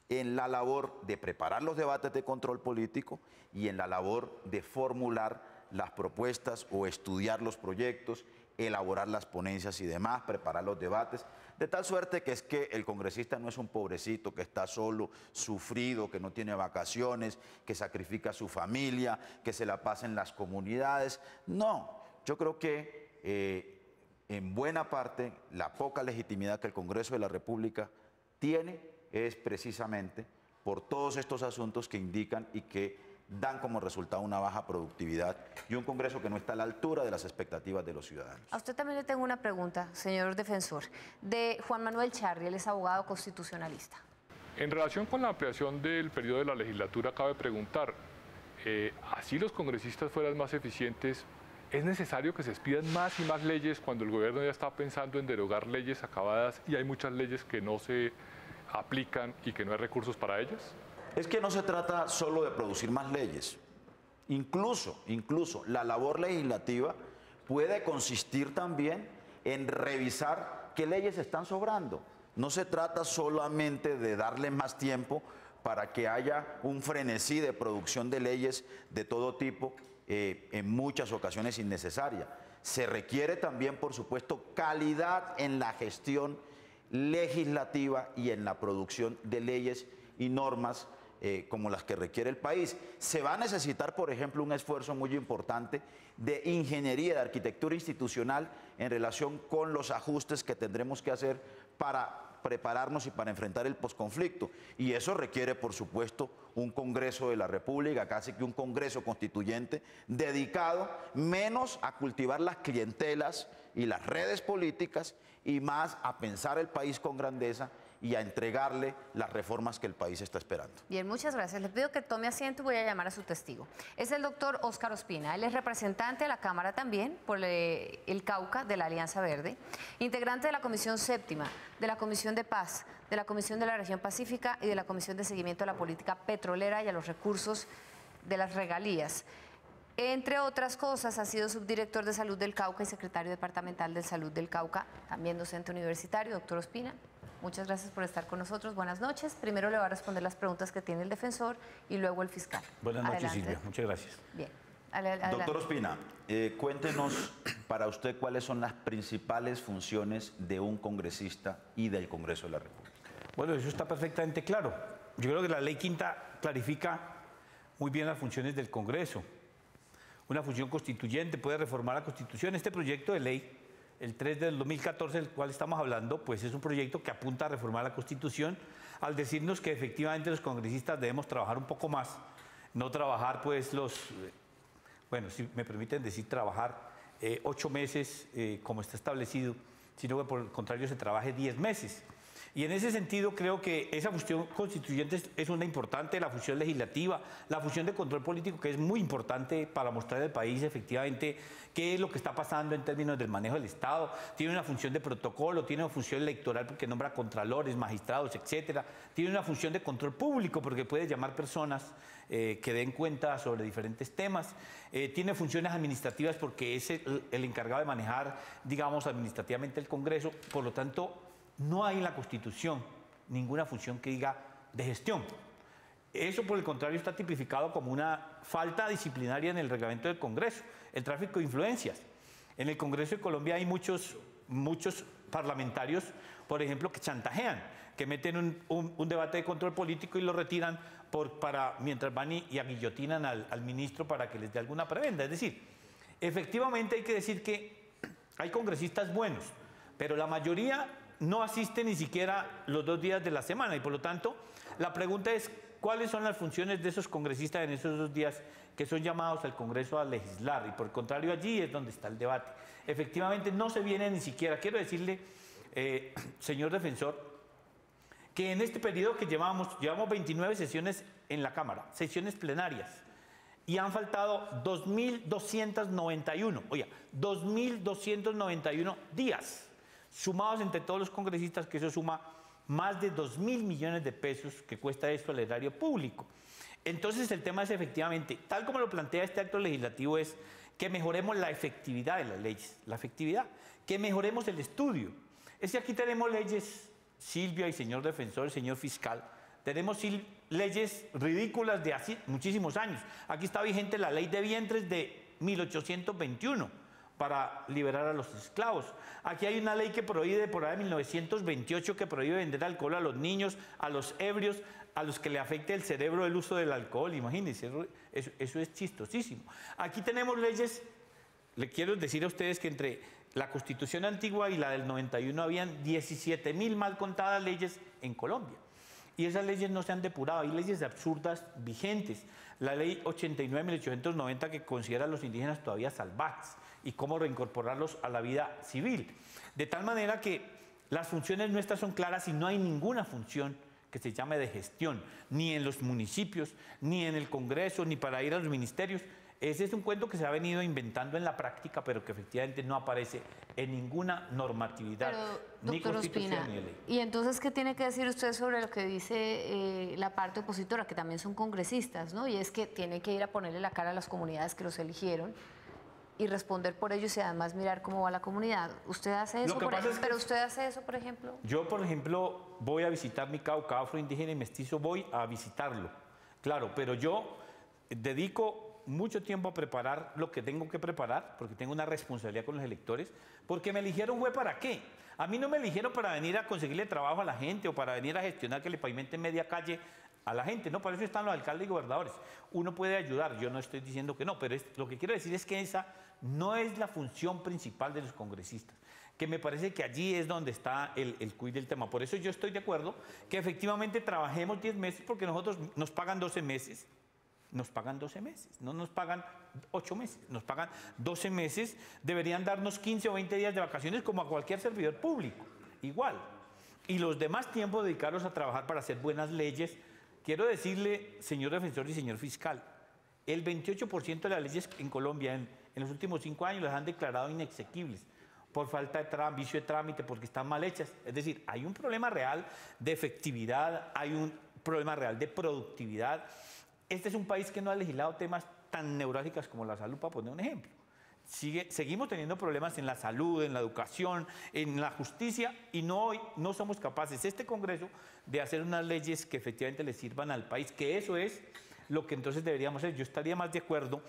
en la labor de preparar los debates de control político y en la labor de formular las propuestas o estudiar los proyectos, elaborar las ponencias y demás, preparar los debates, de tal suerte que es que el congresista no es un pobrecito que está solo, sufrido, que no tiene vacaciones, que sacrifica a su familia, que se la pasa en las comunidades. No, yo creo que en buena parte la poca legitimidad que el Congreso de la República tiene es precisamente por todos estos asuntos que indican y que dan como resultado una baja productividad y un Congreso que no está a la altura de las expectativas de los ciudadanos. A usted también le tengo una pregunta, señor defensor, de Juan Manuel Charri, él es abogado constitucionalista. En relación con la ampliación del periodo de la legislatura, cabe preguntar, así los congresistas fueran más eficientes, ¿es necesario que se expidan más y más leyes cuando el gobierno ya está pensando en derogar leyes acabadas y hay muchas leyes que no se aplican y que no hay recursos para ellas? Es que no se trata solo de producir más leyes. Incluso la labor legislativa puede consistir también en revisar qué leyes están sobrando. No se trata solamente de darle más tiempo para que haya un frenesí de producción de leyes de todo tipo, en muchas ocasiones innecesaria. Se requiere también, por supuesto, calidad en la gestión legislativa y en la producción de leyes y normas como las que requiere el país. Se va a necesitar, por ejemplo, un esfuerzo muy importante de ingeniería, de arquitectura institucional en relación con los ajustes que tendremos que hacer para prepararnos y para enfrentar el posconflicto. Y eso requiere, por supuesto, un Congreso de la República, casi que un Congreso constituyente, dedicado menos a cultivar las clientelas y las redes políticas y más a pensar el país con grandeza y a entregarle las reformas que el país está esperando. Bien, muchas gracias. Le pido que tome asiento y voy a llamar a su testigo. Es el doctor Óscar Ospina. Él es representante de la Cámara también por el Cauca de la Alianza Verde, integrante de la Comisión Séptima, de la Comisión de Paz, de la Comisión de la Región Pacífica y de la Comisión de Seguimiento a la Política Petrolera y a los Recursos de las Regalías. Entre otras cosas, ha sido subdirector de Salud del Cauca y secretario departamental de Salud del Cauca, también docente universitario. Doctor Ospina, muchas gracias por estar con nosotros. Buenas noches. Primero le va a responder las preguntas que tiene el defensor y luego el fiscal. Buenas noches, Adelante. Silvia. Muchas gracias. Bien. Adelante. Doctor Ospina, cuéntenos para usted cuáles son las principales funciones de un congresista y del Congreso de la República. Bueno, eso está perfectamente claro. Yo creo que la ley quinta clarifica muy bien las funciones del Congreso. Una función constituyente puede reformar la Constitución. Este proyecto de ley, el 3 del 2014, del cual estamos hablando, pues es un proyecto que apunta a reformar la Constitución al decirnos que efectivamente los congresistas debemos trabajar un poco más, no trabajar pues bueno, si me permiten decir, trabajar 8 meses como está establecido, sino que por el contrario se trabaje 10 meses. Y en ese sentido creo que esa función constituyente es una importante, la función legislativa, la función de control político, que es muy importante para mostrar al país efectivamente qué es lo que está pasando en términos del manejo del Estado. Tiene una función de protocolo, tiene una función electoral porque nombra contralores, magistrados, etcétera. Tiene una función de control público porque puede llamar personas que den cuenta sobre diferentes temas. Tiene funciones administrativas porque es el encargado de manejar, digamos, administrativamente el Congreso. Por lo tanto, no hay en la Constitución ninguna función que diga de gestión. Eso, por el contrario, está tipificado como una falta disciplinaria en el reglamento del Congreso, el tráfico de influencias. En el Congreso de Colombia hay muchos parlamentarios, por ejemplo, que chantajean, que meten un debate de control político y lo retiran mientras van y aguillotinan al ministro para que les dé alguna prebenda. Es decir, efectivamente hay que decir que Hay congresistas buenos, pero la mayoría no asiste ni siquiera los 2 días de la semana y por lo tanto la pregunta es ¿cuáles son las funciones de esos congresistas en esos 2 días que son llamados al Congreso a legislar? Y por el contrario allí es donde está el debate. Efectivamente no se viene ni siquiera, quiero decirle, señor defensor, que en este periodo que llevamos 29 sesiones en la Cámara, sesiones plenarias, y han faltado 2.291, oiga, 2.291 días, sumados entre todos los congresistas, que eso suma más de 2.000 millones de pesos que cuesta esto al erario público. Entonces el tema es efectivamente, tal como lo plantea este acto legislativo, es que mejoremos la efectividad de las leyes, la efectividad, que mejoremos el estudio. Es que aquí tenemos leyes, Silvia y señor defensor, señor fiscal, tenemos leyes ridículas de hace muchísimos años. Aquí está vigente la ley de vientres de 1821 para liberar a los esclavos. Aquí hay una ley que prohíbe, por ahí de 1928, que prohíbe vender alcohol a los niños, a los ebrios, a los que le afecte el cerebro el uso del alcohol. Imagínense, eso es chistosísimo. Aquí tenemos leyes, le quiero decir a ustedes que entre la Constitución antigua y la del 91 habían 17.000 mal contadas leyes en Colombia. Y esas leyes no se han depurado, hay leyes absurdas vigentes. La ley 89.890 que considera a los indígenas todavía salvajes y cómo reincorporarlos a la vida civil. De tal manera que las funciones nuestras son claras y no hay ninguna función que se llame de gestión, ni en los municipios, ni en el Congreso, ni para ir a los ministerios. Ese es un cuento que se ha venido inventando en la práctica, pero que efectivamente no aparece en ninguna normatividad, ni constitución Ospina, ni ley. Y entonces, ¿qué tiene que decir usted sobre lo que dice la parte opositora, que también son congresistas, ¿no? Y es que tiene que ir a ponerle la cara a las comunidades que los eligieron y responder por ellos y además mirar cómo va la comunidad. ¿Usted hace eso? ¿Pero usted hace eso, por ejemplo? Yo, por ejemplo, voy a visitar mi Cauca afroindígena y mestizo, voy a visitarlo, claro, pero yo dedico mucho tiempo a preparar lo que tengo que preparar, porque tengo una responsabilidad con los electores, porque me eligieron fue para qué. A mí no me eligieron para venir a conseguirle trabajo a la gente o para venir a gestionar que le pavimenten media calle a la gente, no, para eso están los alcaldes y gobernadores. Uno puede ayudar, yo no estoy diciendo que no, pero lo que quiero decir es que esa no es la función principal de los congresistas, que me parece que allí es donde está el quid del tema. Por eso yo estoy de acuerdo que efectivamente trabajemos 10 meses, porque nosotros nos pagan 12 meses, nos pagan 12 meses, no nos pagan 8 meses, nos pagan 12 meses, deberían darnos 15 o 20 días de vacaciones como a cualquier servidor público, igual. Y los demás tiempos dedicarlos a trabajar para hacer buenas leyes. Quiero decirle, señor defensor y señor fiscal, el 28% de las leyes en Colombia en los últimos 5 años las han declarado inexequibles por falta de vicio de trámite, porque están mal hechas. Es decir, hay un problema real de efectividad, hay un problema real de productividad. Este es un país que no ha legislado temas tan neurálgicos como la salud, para poner un ejemplo. Seguimos teniendo problemas en la salud, en la educación, en la justicia, y no somos capaces, este Congreso, de hacer unas leyes que efectivamente le sirvan al país, que eso es lo que entonces deberíamos hacer. Yo estaría más de acuerdo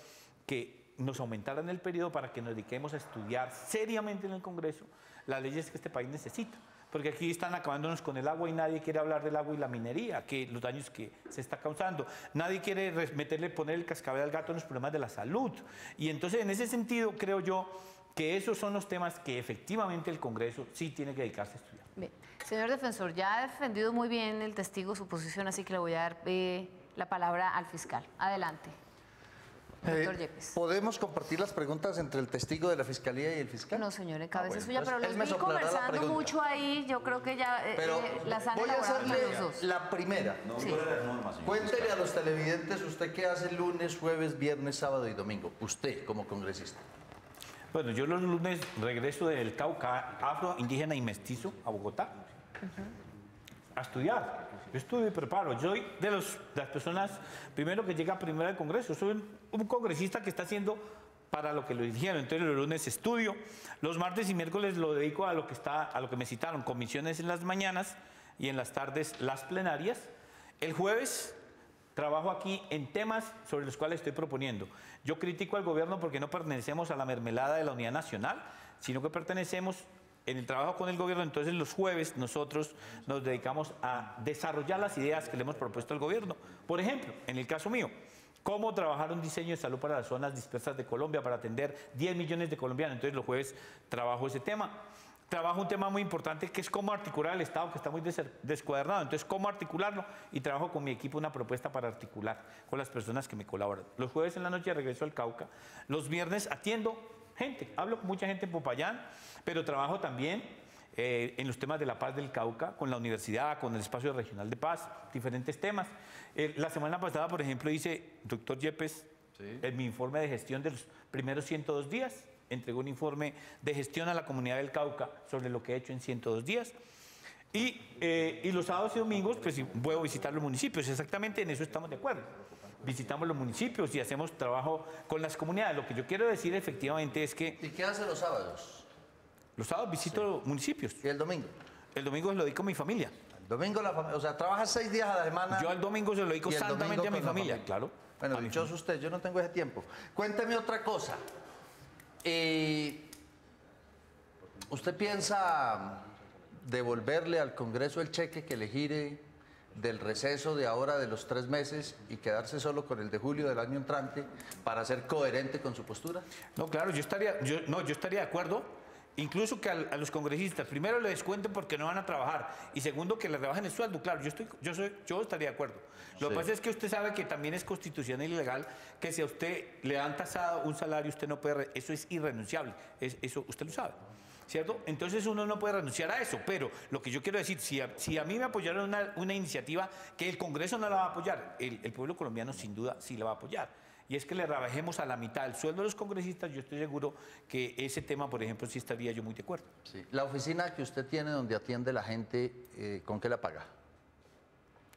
que nos aumentaran el periodo para que nos dediquemos a estudiar seriamente en el Congreso las leyes que este país necesita. Porque aquí están acabándonos con el agua y nadie quiere hablar del agua y la minería, que los daños que se está causando. Nadie quiere poner el cascabel al gato en los problemas de la salud. Y entonces, en ese sentido, creo yo que esos son los temas que efectivamente el Congreso sí tiene que dedicarse a estudiar. Bien. Señor defensor, ya ha defendido muy bien el testigo su posición, así que le voy a dar la palabra al fiscal. Adelante. Doctor Yepes. ¿Podemos compartir las preguntas entre el testigo de la Fiscalía y el fiscal? No, señor, en cabeza suya, pero entonces los vi conversando mucho ahí, yo creo que ya las han elaborado los dos. La primera. Sí. Cuéntele a los televidentes usted qué hace lunes, jueves, viernes, sábado y domingo. Usted, como congresista. Bueno, yo los lunes regreso del Cauca afro, indígena y mestizo a Bogotá a estudiar. Yo estudio y preparo. Yo soy de las personas, primero que llega primero al Congreso. Soy un congresista que está haciendo para lo que lo dijeron. Entonces los lunes estudio, los martes y miércoles lo dedico a lo que me citaron, comisiones en las mañanas y en las tardes las plenarias. El jueves trabajo aquí en temas sobre los cuales estoy proponiendo. Yo critico al gobierno porque no pertenecemos a la mermelada de la Unidad Nacional, sino que pertenecemos en el trabajo con el gobierno, entonces los jueves nosotros nos dedicamos a desarrollar las ideas que le hemos propuesto al gobierno. Por ejemplo, en el caso mío, cómo trabajar un diseño de salud para las zonas dispersas de Colombia, para atender 10 millones de colombianos. Entonces los jueves trabajo ese tema. Trabajo un tema muy importante que es cómo articular el Estado, que está muy descuadernado. Entonces, cómo articularlo, y trabajo con mi equipo una propuesta para articular con las personas que me colaboran. Los jueves en la noche regreso al Cauca. Los viernes atiendo gente, hablo con mucha gente en Popayán, pero trabajo también en los temas de la paz del Cauca, con la universidad, con el espacio regional de paz, diferentes temas. La semana pasada, por ejemplo, hice, doctor Yepes, en mi informe de gestión de los primeros 102 días, entregó un informe de gestión a la comunidad del Cauca sobre lo que he hecho en 102 días. Y los sábados y domingos, pues voy a visitar los municipios. Exactamente en eso estamos de acuerdo. Visitamos los municipios y hacemos trabajo con las comunidades. Lo que yo quiero decir efectivamente es que... ¿Y qué hace los sábados? Los sábados visito municipios. ¿Y el domingo? El domingo se lo dedico a mi familia. El domingo, o sea, trabajas 6 días a la semana. Yo el domingo se lo dedico santamente a mi familia, claro. Bueno, dichoso usted, yo no tengo ese tiempo. Cuénteme otra cosa. ¿Usted piensa devolverle al Congreso el cheque que le gire del receso de ahora de los 3 meses y quedarse solo con el de julio del año entrante para ser coherente con su postura? No, claro, yo estaría de acuerdo, incluso que a los congresistas, primero le descuenten porque no van a trabajar, y segundo que le rebajen el sueldo. Claro, yo estaría de acuerdo. Lo que pasa es que usted sabe que también es constitucional y legal que si a usted le han tasado un salario, usted no puede, eso es irrenunciable, eso usted lo sabe, ¿cierto? Entonces uno no puede renunciar a eso, pero lo que yo quiero decir, si a mí me apoyaron una iniciativa que el Congreso no la va a apoyar, el pueblo colombiano sin duda sí la va a apoyar, y es que le rebajemos a la mitad el sueldo de los congresistas. Yo estoy seguro que ese tema, por ejemplo, sí estaría yo muy de acuerdo. Sí. La oficina que usted tiene donde atiende la gente, ¿con qué la paga?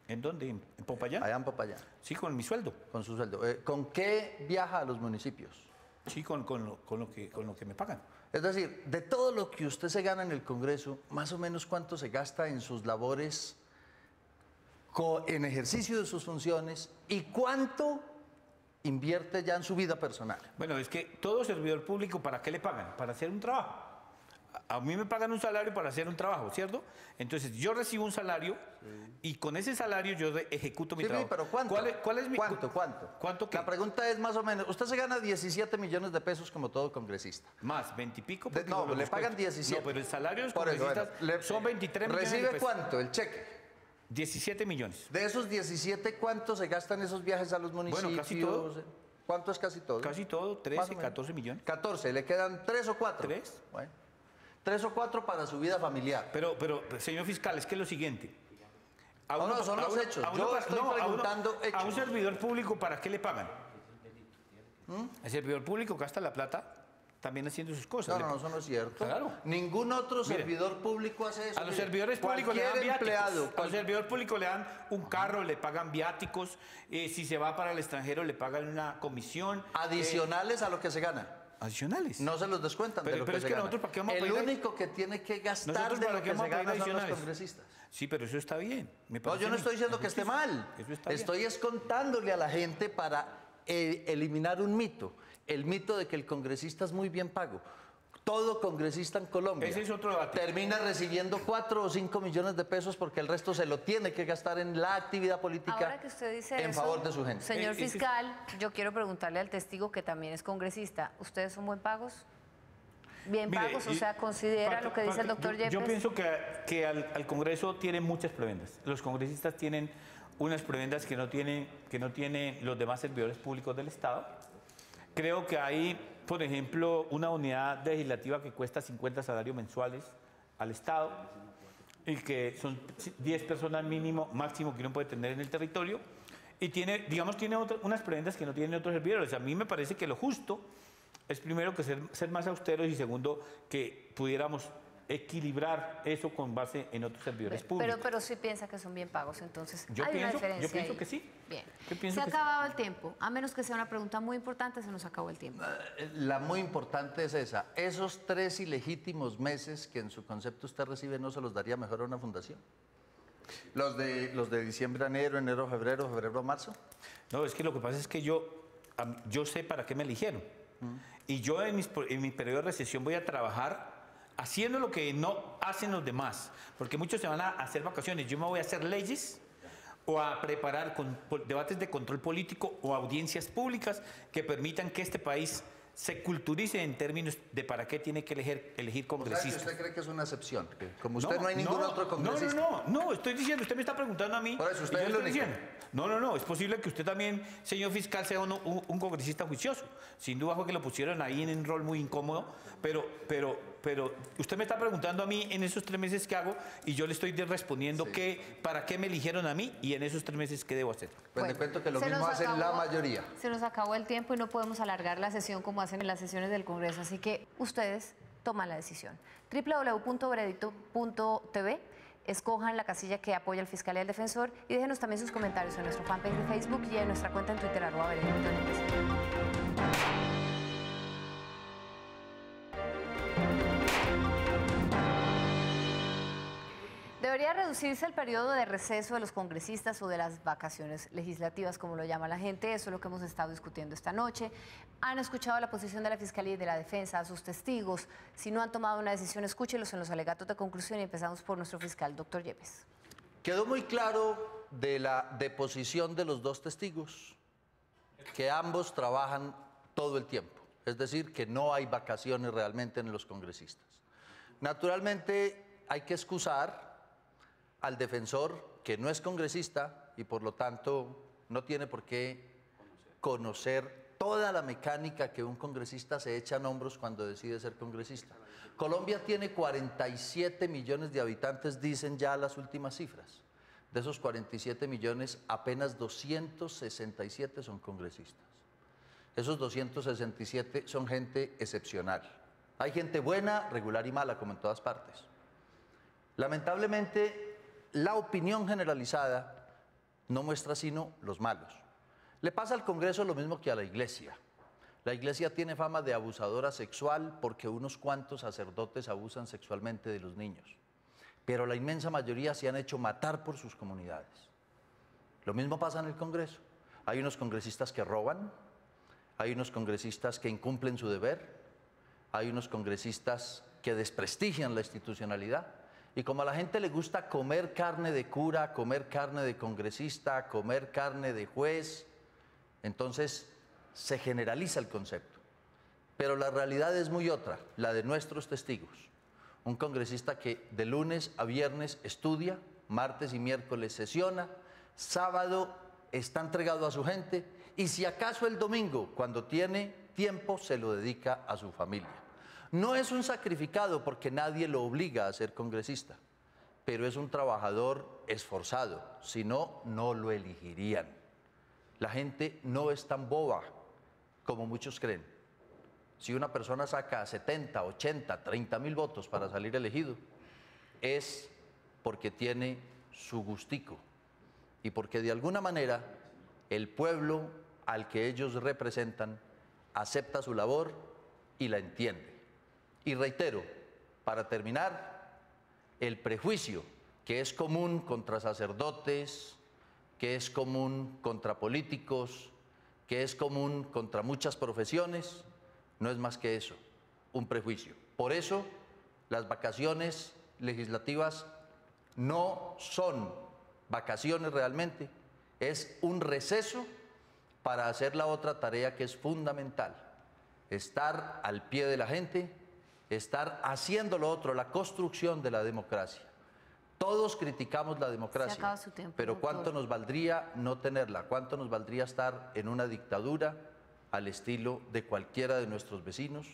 ¿En dónde? ¿En Popayán? Allá en Popayán. Sí, con mi sueldo. Con su sueldo. ¿Con qué viaja a los municipios? Sí, con lo que me pagan. Es decir, de todo lo que usted se gana en el Congreso, más o menos cuánto se gasta en sus labores, en ejercicio de sus funciones, y cuánto invierte ya en su vida personal. Bueno, es que todo servidor público, ¿para qué le pagan? Para hacer un trabajo. A mí me pagan un salario para hacer un trabajo, ¿cierto? Entonces yo recibo un salario y con ese salario yo ejecuto mi trabajo. Sí, pero ¿cuánto? ¿Cuál es mi... ¿Cuánto qué? La pregunta es más o menos, usted se gana 17 millones de pesos como todo congresista. Más, 20 y pico. No, le pagan 17. No, pero el salario de los congresistas son 23 millones de ¿Recibe pesos. cuánto el cheque? 17 millones. De esos 17, ¿cuánto se gastan esos viajes a los municipios? Bueno, casi todo. ¿Cuánto es casi todo? Casi todo, 13, 14 millones. 14, ¿le quedan 3 o 4? 3. Bueno, 3 o 4 para su vida familiar. Pero, señor fiscal, es que es lo siguiente. Son los hechos. Yo estoy preguntando hechos. A un servidor público, ¿para qué le pagan? El servidor público gasta la plata también haciendo sus cosas. No, eso no es cierto. Claro. Ningún otro servidor público hace eso. A los servidores públicos le dan empleado, a los servidores públicos le dan un carro, le pagan viáticos. Si se va para el extranjero, le pagan una comisión. Adicionales a lo que se gana. Adicionales. No se los descuentan de lo que se gana. Pero es que nosotros, ¿para qué vamos a pedir? El único que tiene que gastar de lo que se gana son los congresistas. Sí, pero eso está bien. No, yo no estoy diciendo que esté mal. Estoy contándole a la gente para eliminar un mito. El mito de que el congresista es muy bien pago. Todo congresista en Colombia ese es otro debate. Termina recibiendo 4 o 5 millones de pesos porque el resto se lo tiene que gastar en la actividad política. Ahora que usted dice en eso, favor de su gente. Señor fiscal, yo quiero preguntarle al testigo que también es congresista, ¿ustedes son buen pagos? ¿Bien pagos? O sea, ¿considera lo que dice el doctor Yepes? Yo pienso que al Congreso tienen muchas prebendas. Los congresistas tienen unas prebendas que no tienen los demás servidores públicos del Estado. Creo que hay, por ejemplo, una unidad legislativa que cuesta 50 salarios mensuales al Estado y que son 10 personas máximo que uno puede tener en el territorio, y tiene unas prebendas que no tienen otros servidores. A mí me parece que lo justo es primero que ser más austeros y segundo que pudiéramos equilibrar eso con base en otros servidores públicos. Pero sí piensa que son bien pagos, entonces yo hay pienso, una diferencia. Yo pienso ahí. que sí. Bien. Se ha acabado el tiempo. A menos que sea una pregunta muy importante, se nos acabó el tiempo. La muy importante es esa. Esos 3 ilegítimos meses que en su concepto usted recibe, ¿no se los daría mejor a una fundación? ¿Los de diciembre a enero, enero a febrero, febrero a marzo? No, es que lo que pasa es que yo sé para qué me eligieron. Y yo en mi periodo de recesión voy a trabajar haciendo lo que no hacen los demás, porque muchos se van a hacer vacaciones. Yo me voy a hacer leyes o a preparar debates de control político o audiencias públicas que permitan que este país se culturice en términos de para qué tiene que elegir congresistas. O sea, ¿usted cree que es una excepción? Que como usted no hay ningún otro congresista. No, estoy diciendo, usted me está preguntando a mí. Por eso, usted es el único. No, es posible que usted también, señor fiscal, sea un congresista juicioso. Sin duda fue que lo pusieron ahí en un rol muy incómodo, pero usted me está preguntando a mí en esos 3 meses qué hago y yo le estoy respondiendo para qué me eligieron a mí y en esos 3 meses qué debo hacer. Pues le cuento que lo mismo hacen la mayoría. Se nos acabó el tiempo y no podemos alargar la sesión como hacen en las sesiones del Congreso, así que ustedes toman la decisión. www.veredicto.tv, escojan la casilla que apoya al fiscal y al defensor y déjenos también sus comentarios en nuestro fanpage de Facebook y en nuestra cuenta en Twitter, @veredicto. ¿Debería reducirse el periodo de receso de los congresistas o de las vacaciones legislativas, como lo llama la gente? Eso es lo que hemos estado discutiendo esta noche. Han escuchado la posición de la Fiscalía y de la Defensa, a sus testigos. Si no han tomado una decisión, escúchelos en los alegatos de conclusión y empezamos por nuestro fiscal, doctor Yepes. Quedó muy claro de la deposición de los 2 testigos que ambos trabajan todo el tiempo. Es decir, que no hay vacaciones realmente en los congresistas. Naturalmente, hay que excusar al defensor, que no es congresista y por lo tanto no tiene por qué conocer toda la mecánica que un congresista se echa en hombros cuando decide ser congresista. Colombia tiene 47 millones de habitantes, dicen ya las últimas cifras. De esos 47 millones, apenas 267 son congresistas. Esos 267 son gente excepcional. Hay gente buena, regular y mala, como en todas partes. Lamentablemente, la opinión generalizada no muestra sino los malos. Le pasa al Congreso lo mismo que a la Iglesia. La Iglesia tiene fama de abusadora sexual porque unos cuantos sacerdotes abusan sexualmente de los niños. Pero la inmensa mayoría se han hecho matar por sus comunidades. Lo mismo pasa en el Congreso. Hay unos congresistas que roban, hay unos congresistas que incumplen su deber, hay unos congresistas que desprestigian la institucionalidad. Y como a la gente le gusta comer carne de cura, comer carne de congresista, comer carne de juez, entonces se generaliza el concepto. Pero la realidad es muy otra, la de nuestros testigos. Un congresista que de lunes a viernes estudia, martes y miércoles sesiona, sábado está entregado a su gente y si acaso el domingo, cuando tiene tiempo, se lo dedica a su familia. No es un sacrificado porque nadie lo obliga a ser congresista, pero es un trabajador esforzado, si no, no lo elegirían. La gente no es tan boba como muchos creen. Si una persona saca 70, 80, 30.000 votos para salir elegido, es porque tiene su gustico y porque de alguna manera el pueblo al que ellos representan acepta su labor y la entiende. Y reitero, para terminar, el prejuicio que es común contra sacerdotes, que es común contra políticos, que es común contra muchas profesiones, no es más que eso, un prejuicio. Por eso, las vacaciones legislativas no son vacaciones realmente, es un receso para hacer la otra tarea que es fundamental, estar al pie de la gente, estar haciendo lo otro, la construcción de la democracia. Todos criticamos la democracia, pero ¿cuánto nos valdría no tenerla? ¿Cuánto nos valdría estar en una dictadura al estilo de cualquiera de nuestros vecinos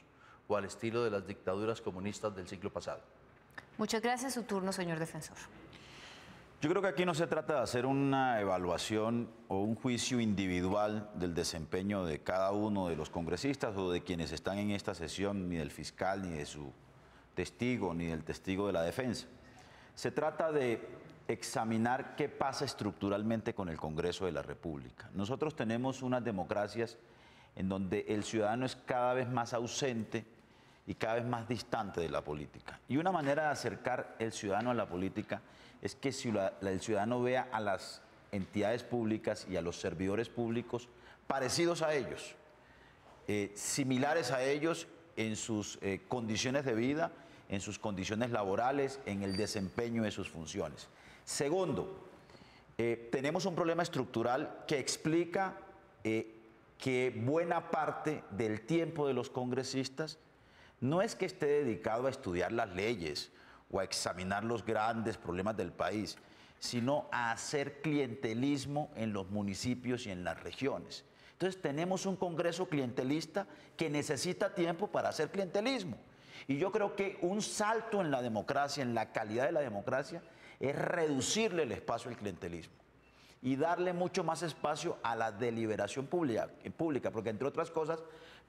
o al estilo de las dictaduras comunistas del siglo pasado? Muchas gracias. Su turno, señor defensor. Yo creo que aquí no se trata de hacer una evaluación o un juicio individual del desempeño de cada uno de los congresistas o de quienes están en esta sesión, ni del fiscal, ni de su testigo, ni del testigo de la defensa. Se trata de examinar qué pasa estructuralmente con el Congreso de la República. Nosotros tenemos unas democracias en donde el ciudadano es cada vez más ausente y cada vez más distante de la política. Y una manera de acercar el ciudadano a la política es que el ciudadano vea a las entidades públicas y a los servidores públicos parecidos a ellos, similares a ellos en sus condiciones de vida en sus condiciones laborales, en el desempeño de sus funciones. Segundo, tenemos un problema estructural que explica que buena parte del tiempo de los congresistas no es que esté dedicado a estudiar las leyes o a examinar los grandes problemas del país, sino a hacer clientelismo en los municipios y en las regiones. Entonces tenemos un Congreso clientelista que necesita tiempo para hacer clientelismo. Y yo creo que un salto en la democracia, en la calidad de la democracia, es reducirle el espacio al clientelismo y darle mucho más espacio a la deliberación pública, porque entre otras cosas,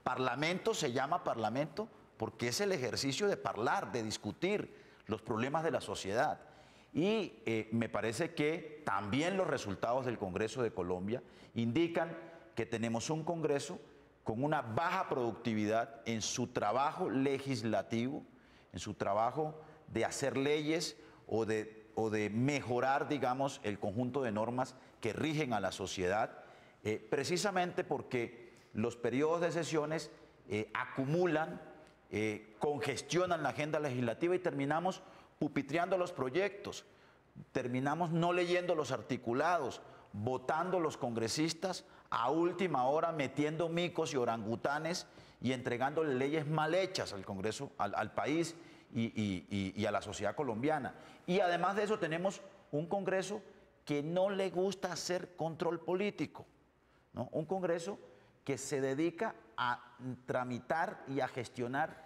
parlamento se llama parlamento porque es el ejercicio de hablar, de discutir los problemas de la sociedad. Y me parece que también los resultados del Congreso de Colombia indican que tenemos un Congreso con una baja productividad en su trabajo legislativo, en su trabajo de hacer leyes o de mejorar, digamos, el conjunto de normas que rigen a la sociedad, precisamente porque los periodos de sesiones acumulan, congestionan la agenda legislativa y terminamos pupitreando los proyectos, terminamos no leyendo los articulados, votando los congresistas a última hora, metiendo micos y orangutanes y entregándole leyes mal hechas al Congreso, al país y a la sociedad colombiana. Y además de eso tenemos un Congreso que no le gusta hacer control político, ¿no? Un Congreso que se dedica a tramitar y a gestionar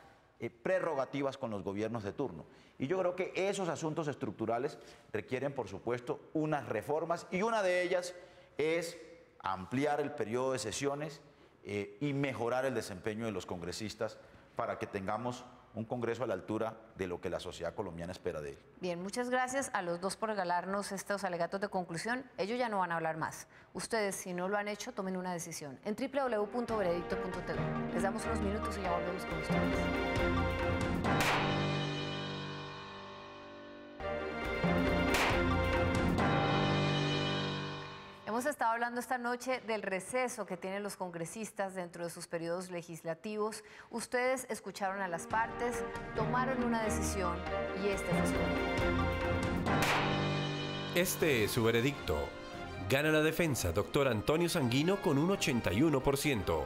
prerrogativas con los gobiernos de turno. Y yo creo que esos asuntos estructurales requieren, por supuesto, unas reformas, y una de ellas es ampliar el periodo de sesiones y mejorar el desempeño de los congresistas para que tengamos un Congreso a la altura de lo que la sociedad colombiana espera de él. Bien, muchas gracias a los dos por regalarnos estos alegatos de conclusión. Ellos ya no van a hablar más. Ustedes, si no lo han hecho, tomen una decisión en www.veredicto.tv. Les damos unos minutos y ya volvemos con ustedes. Hemos estado hablando esta noche del receso que tienen los congresistas dentro de sus periodos legislativos. Ustedes escucharon a las partes, tomaron una decisión y este fue su veredicto. Este es su veredicto. Gana la defensa, doctor Antonio Sanguino, con un 81%.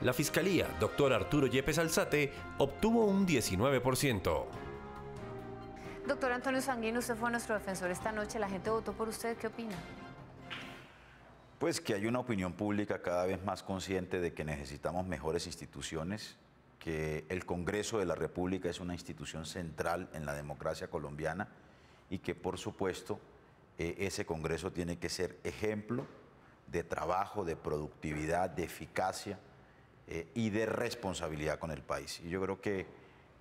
La fiscalía, doctor Arturo Yepes Alzate, obtuvo un 19%. Doctor Antonio Sanguino, usted fue nuestro defensor esta noche. La gente votó por usted. ¿Qué opina? Pues que hay una opinión pública cada vez más consciente de que necesitamos mejores instituciones, que el Congreso de la República es una institución central en la democracia colombiana y que, por supuesto, ese Congreso tiene que ser ejemplo de trabajo, de productividad, de eficacia y de responsabilidad con el país. Y yo creo que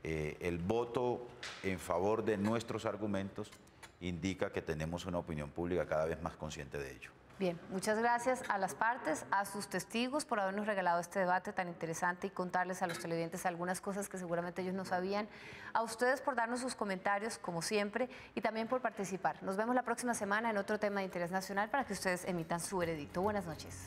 el voto en favor de nuestros argumentos indica que tenemos una opinión pública cada vez más consciente de ello. Bien, muchas gracias a las partes, a sus testigos por habernos regalado este debate tan interesante y contarles a los televidentes algunas cosas que seguramente ellos no sabían. A ustedes por darnos sus comentarios, como siempre, y también por participar. Nos vemos la próxima semana en otro tema de interés nacional para que ustedes emitan su veredicto. Buenas noches.